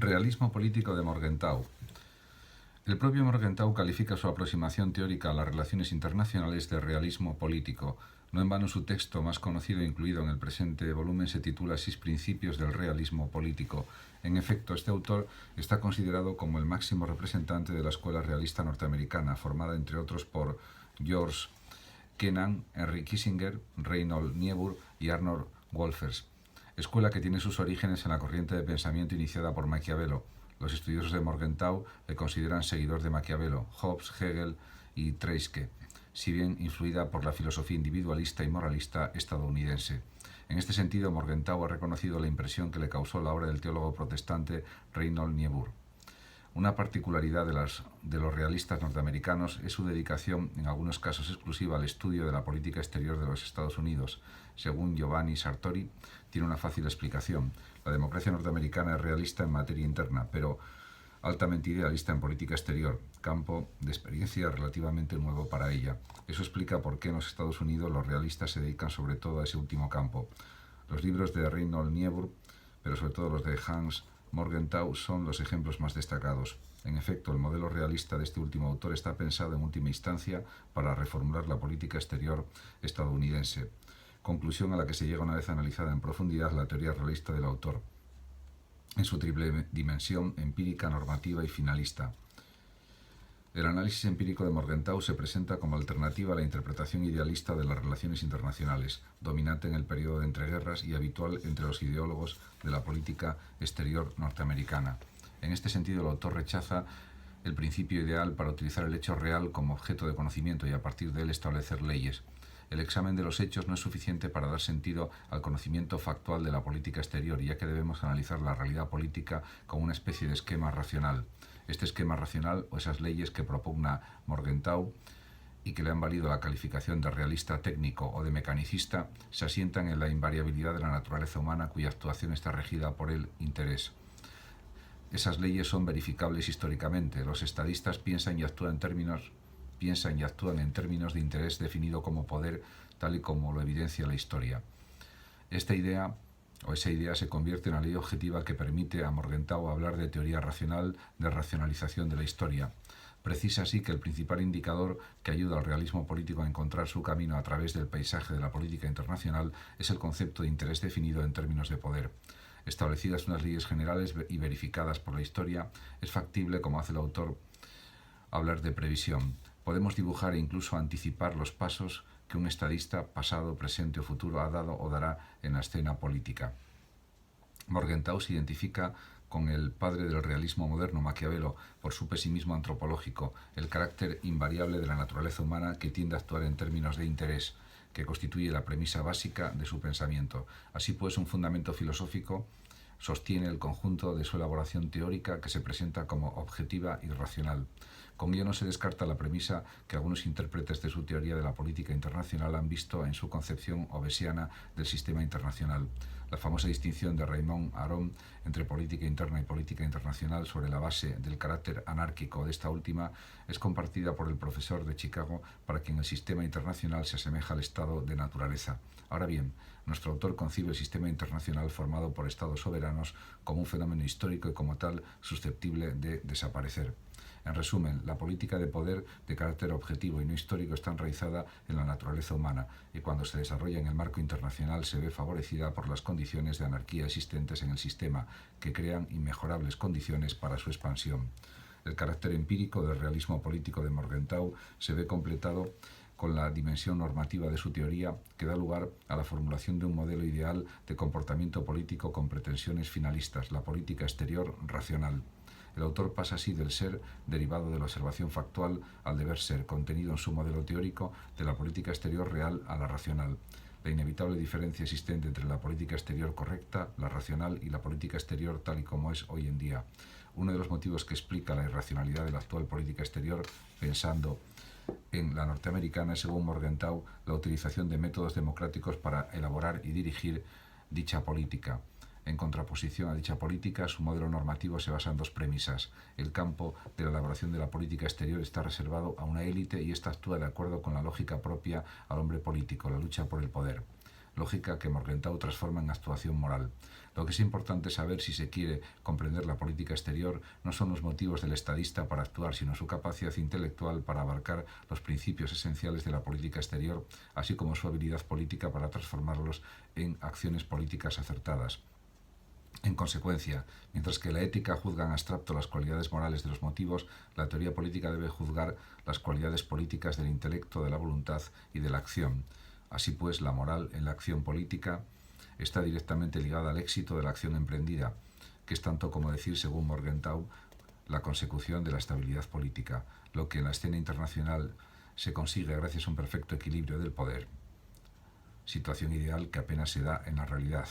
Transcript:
Realismo político de Morgenthau. El propio Morgenthau califica su aproximación teórica a las relaciones internacionales de realismo político. No en vano su texto más conocido e incluido en el presente volumen se titula 6 principios del realismo político. En efecto, este autor está considerado como el máximo representante de la escuela realista norteamericana, formada entre otros por George Kennan, Henry Kissinger, Reinhold Niebuhr y Arnold Wolfers. Escuela que tiene sus orígenes en la corriente de pensamiento iniciada por Maquiavelo. Los estudiosos de Morgenthau le consideran seguidor de Maquiavelo, Hobbes, Hegel y Treitschke, si bien influida por la filosofía individualista y moralista estadounidense. En este sentido, Morgenthau ha reconocido la impresión que le causó la obra del teólogo protestante Reinhold Niebuhr. Una particularidad de los realistas norteamericanos es su dedicación, en algunos casos exclusiva, al estudio de la política exterior de los Estados Unidos. Según Giovanni Sartori, tiene una fácil explicación. La democracia norteamericana es realista en materia interna, pero altamente idealista en política exterior, campo de experiencia relativamente nuevo para ella. Eso explica por qué en los Estados Unidos los realistas se dedican sobre todo a ese último campo. Los libros de Reinhold Niebuhr, pero sobre todo los de Hans Morgenthau, son los ejemplos más destacados. En efecto, el modelo realista de este último autor está pensado en última instancia para reformular la política exterior estadounidense, conclusión a la que se llega una vez analizada en profundidad la teoría realista del autor, en su triple dimensión empírica, normativa y finalista. El análisis empírico de Morgenthau se presenta como alternativa a la interpretación idealista de las relaciones internacionales, dominante en el periodo de entreguerras y habitual entre los ideólogos de la política exterior norteamericana. En este sentido, el autor rechaza el principio ideal para utilizar el hecho real como objeto de conocimiento y a partir de él establecer leyes. El examen de los hechos no es suficiente para dar sentido al conocimiento factual de la política exterior, ya que debemos analizar la realidad política como una especie de esquema racional. Este esquema racional, o esas leyes que propugna Morgenthau y que le han valido la calificación de realista técnico o de mecanicista, se asientan en la invariabilidad de la naturaleza humana cuya actuación está regida por el interés. Esas leyes son verificables históricamente. Los estadistas piensan y actúan en términos de interés definido como poder, tal y como lo evidencia la historia. Esa idea se convierte en la ley objetiva que permite a Morgenthau hablar de teoría racional, de racionalización de la historia. Precisa así que el principal indicador que ayuda al realismo político a encontrar su camino a través del paisaje de la política internacional es el concepto de interés definido en términos de poder. Establecidas unas leyes generales y verificadas por la historia, es factible, como hace el autor, hablar de previsión. Podemos dibujar e incluso anticipar los pasos que un estadista, pasado, presente o futuro, ha dado o dará en la escena política. Morgenthau se identifica con el padre del realismo moderno, Maquiavelo, por su pesimismo antropológico, el carácter invariable de la naturaleza humana que tiende a actuar en términos de interés, que constituye la premisa básica de su pensamiento. Así pues, un fundamento filosófico sostiene el conjunto de su elaboración teórica, que se presenta como objetiva y racional. Con ello no se descarta la premisa que algunos intérpretes de su teoría de la política internacional han visto en su concepción hobbesiana del sistema internacional. La famosa distinción de Raymond Aron entre política interna y política internacional sobre la base del carácter anárquico de esta última es compartida por el profesor de Chicago, para quien el sistema internacional se asemeja al estado de naturaleza. Ahora bien, nuestro autor concibe el sistema internacional formado por estados soberanos como un fenómeno histórico y como tal susceptible de desaparecer. En resumen, la política de poder de carácter objetivo y no histórico está enraizada en la naturaleza humana y cuando se desarrolla en el marco internacional se ve favorecida por las condiciones de anarquía existentes en el sistema, que crean inmejorables condiciones para su expansión. El carácter empírico del realismo político de Morgenthau se ve completado con la dimensión normativa de su teoría, que da lugar a la formulación de un modelo ideal de comportamiento político con pretensiones finalistas, la política exterior racional. El autor pasa así del ser, derivado de la observación factual, al deber ser, contenido en su modelo teórico, de la política exterior real a la racional. La inevitable diferencia existente entre la política exterior correcta, la racional, y la política exterior tal y como es hoy en día. Uno de los motivos que explica la irracionalidad de la actual política exterior, pensando en la norteamericana, es, según Morgenthau, la utilización de métodos democráticos para elaborar y dirigir dicha política. En contraposición a dicha política, su modelo normativo se basa en dos premisas. El campo de la elaboración de la política exterior está reservado a una élite y ésta actúa de acuerdo con la lógica propia al hombre político, la lucha por el poder. lógica que Morgenthau transforma en actuación moral. Lo que es importante saber si se quiere comprender la política exterior no son los motivos del estadista para actuar, sino su capacidad intelectual para abarcar los principios esenciales de la política exterior, así como su habilidad política para transformarlos en acciones políticas acertadas. En consecuencia, mientras que la ética juzga en abstracto las cualidades morales de los motivos, la teoría política debe juzgar las cualidades políticas del intelecto, de la voluntad y de la acción. Así pues, la moral en la acción política está directamente ligada al éxito de la acción emprendida, que es tanto como decir, según Morgenthau, la consecución de la estabilidad política, lo que en la escena internacional se consigue gracias a un perfecto equilibrio del poder, situación ideal que apenas se da en la realidad.